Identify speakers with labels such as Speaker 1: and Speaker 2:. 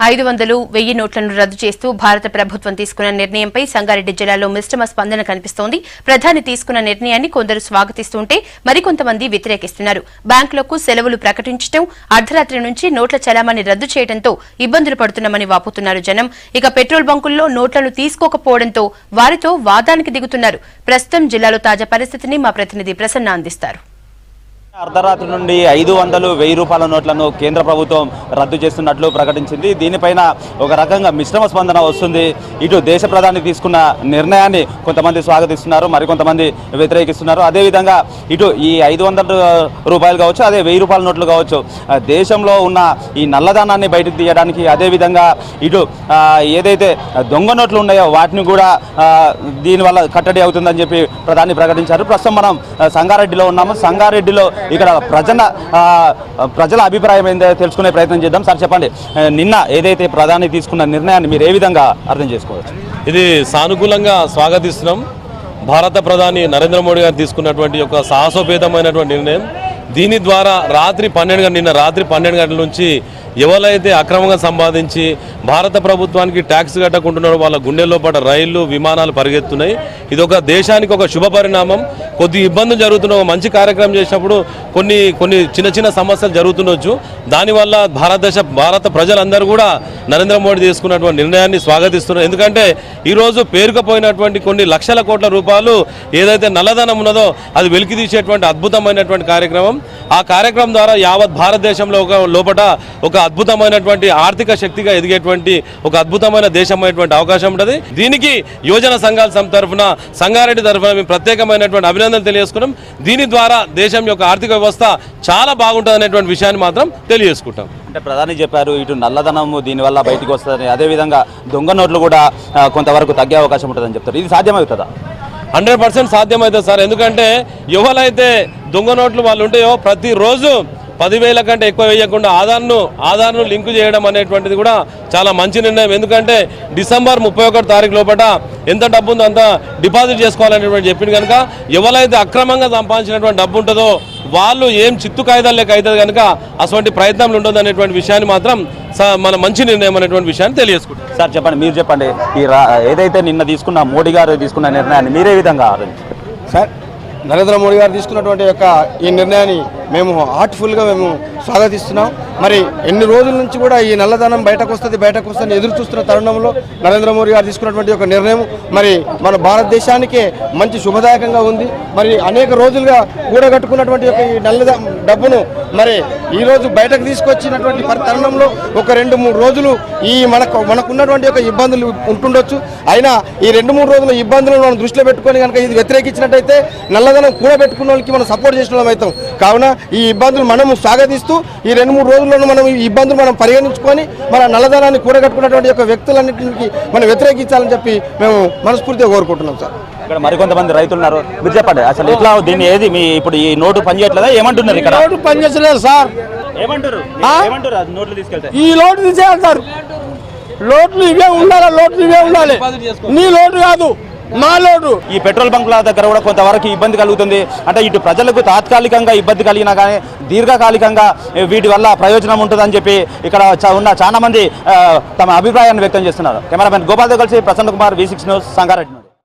Speaker 1: 500, 1000 నోట్లను రద్దు చేస్తూ భారత ప్రభుత్వం తీసుకున్న నిర్ణయంపై సంగారెడ్డి జిల్లాలో మిశ్రమ స్పందన కనిపిస్తోంది. ప్రధాని తీసుకున్న నిర్ణయాన్ని కొందరు స్వాగతిస్తుంటే మరికొంతమంది వ్యతిరేకిస్తున్నారు. బ్యాంకులకు సెలవులు ప్రకటించడం, అర్ధరాత్రి నుంచి నోట్ల చలామణి రద్దు చేయడంతో ఇబ్బందులు పడుతున్నామని వాపోతున్నారు జనం. ఇక పెట్రోల్ బంకుల్లో నోట్లను తీసుకోకపోవడంతో వారితో వాదానికి దిగుతున్నారు. ప్రస్తుతం జిల్లాలో తాజా పరిస్థితిని మా ప్రతినిధి ప్రసన్న అందిస్తారు.
Speaker 2: అర్ధరాత్రి నుండి 500, 1000 రూపాయల నోట్లను కేంద్ర ప్రభుత్వం రద్దు చేస్తున్నట్లు ప్రకటించింది. దీనిపైన ఒక రకంగా మిశ్రమ స్పందన వస్తుంది. ఇటు దేశ ప్రధాని తీసుకున్న నిర్ణయాన్ని కొంతమంది స్వాగతిస్తున్నారు, మరికొంతమంది వ్యతిరేకిస్తున్నారు. అదేవిధంగా ఇటు ఈ 500 రూపాయలు కావచ్చు, అదే 1000 రూపాయల నోట్లు కావచ్చు, దేశంలో ఉన్న ఈ నల్లధనాన్ని బయటకు తీయడానికి, అదేవిధంగా ఇటు ఏదైతే దొంగ నోట్లు ఉన్నాయో వాటిని కూడా దీనివల్ల కట్టడి అవుతుందని చెప్పి ప్రధాని ప్రకటించారు. ప్రస్తుతం మనం సంగారెడ్డిలో ఉన్నాము. సంగారెడ్డిలో ఇక్కడ ప్రజల అభిప్రాయం ఏందో తెలుసుకునే ప్రయత్నం చేద్దాం. సార్ చెప్పండి, నిన్న ఏదైతే ప్రధాని తీసుకున్న నిర్ణయాన్ని మీరు ఏ విధంగా అర్థం చేసుకోవచ్చు?
Speaker 3: ఇది సానుకూలంగా స్వాగతిస్తున్నాం. భారత ప్రధాని నరేంద్ర మోడీ గారు తీసుకున్నటువంటి ఒక సాహసోపేతమైనటువంటి నిర్ణయం. దీని ద్వారా నిన్న రాత్రి 12 గంటల నుంచి ఎవరైతే అక్రమంగా సంపాదించి భారత ప్రభుత్వానికి ట్యాక్స్ కట్టకుంటున్నారో వాళ్ళ గుండె లోపల రైళ్లు, విమానాలు పరిగెత్తున్నాయి. ఇది ఒక దేశానికి ఒక శుభ పరిణామం. కొద్ది ఇబ్బందులు జరుగుతున్న మంచి కార్యక్రమం చేసినప్పుడు కొన్ని చిన్న సమస్యలు జరుగుతుండొచ్చు. దానివల్ల భారత ప్రజలందరూ కూడా నరేంద్ర మోడీ తీసుకున్నటువంటి నిర్ణయాన్ని స్వాగతిస్తున్నారు. ఎందుకంటే ఈరోజు పేరుకుపోయినటువంటి కొన్ని లక్షల కోట్ల రూపాయలు ఏదైతే నల్లధనం ఉన్నదో అది వెలికి తీసేటువంటి అద్భుతమైనటువంటి కార్యక్రమం. ఆ కార్యక్రమం ద్వారా యావత్ భారతదేశంలో లోపల ఒక అద్భుతమైనటువంటి ఆర్థిక శక్తిగా ఎదిగేటువంటి ఒక అద్భుతమైన దేశమైనటువంటి అవకాశం ఉంటుంది. దీనికి యువజన సంఘాల తరఫున, సంగారెడ్డి తరఫున మేము ప్రత్యేకమైనటువంటి అభినందనలు తెలియజేసుకున్నాం. దీని ద్వారా దేశం యొక్క ఆర్థిక వ్యవస్థ చాలా బాగుంటుంది అనేటువంటి విషయాన్ని మాత్రం తెలియజేసుకుంటాం.
Speaker 2: అంటే ప్రధాని చెప్పారు ఇటు నల్లధనము దీనివల్ల బయటకు వస్తుందని, అదేవిధంగా దొంగ నోట్లు కూడా కొంతవరకు తగ్గే అవకాశం ఉంటుందని చెప్తారు. ఇది సాధ్యమవుతుందా?
Speaker 3: 100% సాధ్యమవుతుంది సార్. ఎందుకంటే ఎవరైతే దొంగ నోట్లు వాళ్ళు ఉంటాయో ప్రతిరోజు 10,000 కంటే ఎక్కువ వేయకుండా ఆధార్ను లింకు చేయడం అనేటువంటిది కూడా చాలా మంచి నిర్ణయం. ఎందుకంటే డిసెంబర్ 31 తారీఖు లోపల ఎంత డబ్బు ఉందో అంత డిపాజిట్ చేసుకోవాలనేటువంటి చెప్పింది కనుక ఎవరైతే అక్రమంగా సంపాదించినటువంటి డబ్బు ఉంటుందో వాళ్ళు ఏం చిత్తు కాయిదాలు లేక అవుతుంది కనుక అటువంటి ప్రయత్నాలు ఉండదు అనేటువంటి విషయాన్ని మాత్రం మన మంచి నిర్ణయం అనేటువంటి విషయాన్ని తెలియజేసుకుంటాం.
Speaker 2: సార్ చెప్పండి, మీరు చెప్పండి, ఏదైతే నిన్న తీసుకున్న మోడీ గారు తీసుకున్న నిర్ణయాన్ని మీరే విధంగా
Speaker 4: సార్ నరేంద్ర మోడీ గారు తీసుకున్నటువంటి ఈ నిర్ణయాన్ని మేము హార్ట్ఫుల్గా మేము స్వాగతిస్తున్నాం. మరి ఎన్ని రోజుల నుంచి కూడా ఈ నల్లధనం బయటకు వస్తుంది ఎదురు చూస్తున్న తరుణంలో నరేంద్ర మోడీ గారు తీసుకున్నటువంటి ఒక నిర్ణయం మరి మన భారతదేశానికే మంచి శుభదాయకంగా ఉంది. మరి అనేక రోజులుగా కూడగట్టుకున్నటువంటి ఈ నల్ల డబ్బును మరి ఈరోజు బయటకు తీసుకొచ్చినటువంటి తరుణంలో ఒక 2-3 రోజులు ఈ మనకున్నటువంటి ఒక ఇబ్బందులు ఉంటుండొచ్చు. అయినా ఈ 2-3 రోజుల ఇబ్బందులను మనం దృష్టిలో పెట్టుకొని కనుక ఇది వ్యతిరేకించినట్టయితే నల్లధనం కూడబెట్టుకున్న వాళ్ళకి మనం సపోర్ట్ చేసిన వాళ్ళం అవుతాం. కావున ఈ ఇబ్బందులు మనము స్వాగతిస్తూ ఈ 2-3 రోజుల్లోనూ మనం ఈ ఇబ్బందులు మనం పరిగణించుకొని మన నల్లధనాన్ని కూడగట్టుకున్నటువంటి యొక్క వ్యక్తులన్నింటికి మనం వ్యతిరేకించాలని చెప్పి మేము మనస్ఫూర్తిగా కోరుకుంటున్నాం సార్.
Speaker 2: ఇక్కడ మరికొంతమంది రైతులు ఉన్నారు, మీరు చెప్పండి అసలు ఎట్లా దీన్ని ఏది మీ ఇప్పుడు ఈ నోటు పనిచేయట్లేదా ఏమంటున్నారు? ఇక్కడ
Speaker 4: నోటు పనిచేస్తలేదు సార్.
Speaker 2: ఏమంటారు నోట్లు తీసుకెళ్తే?
Speaker 4: ఈ లోటు తీసేయాలి సార్. లోట్లు ఇవే ఉండాలి, నీ లోటు కాదు మా లోటు.
Speaker 2: ఈ పెట్రోల్ బంకుల దగ్గర కూడా కొంతవరకు ఇబ్బంది కలుగుతుంది. అంటే ఇటు ప్రజలకు తాత్కాలికంగా ఇబ్బంది కలిగినా కానీ దీర్ఘకాలికంగా వీటి వల్ల ప్రయోజనం ఉంటుందని చెప్పి ఇక్కడ ఉన్న చాలా మంది తమ అభిప్రాయాన్ని వ్యక్తం చేస్తున్నారు. కెమెరామెన్ గోపాల్తో కలిసి ప్రసన్న కుమార్, V6 న్యూస్, సంగారెడ్డి.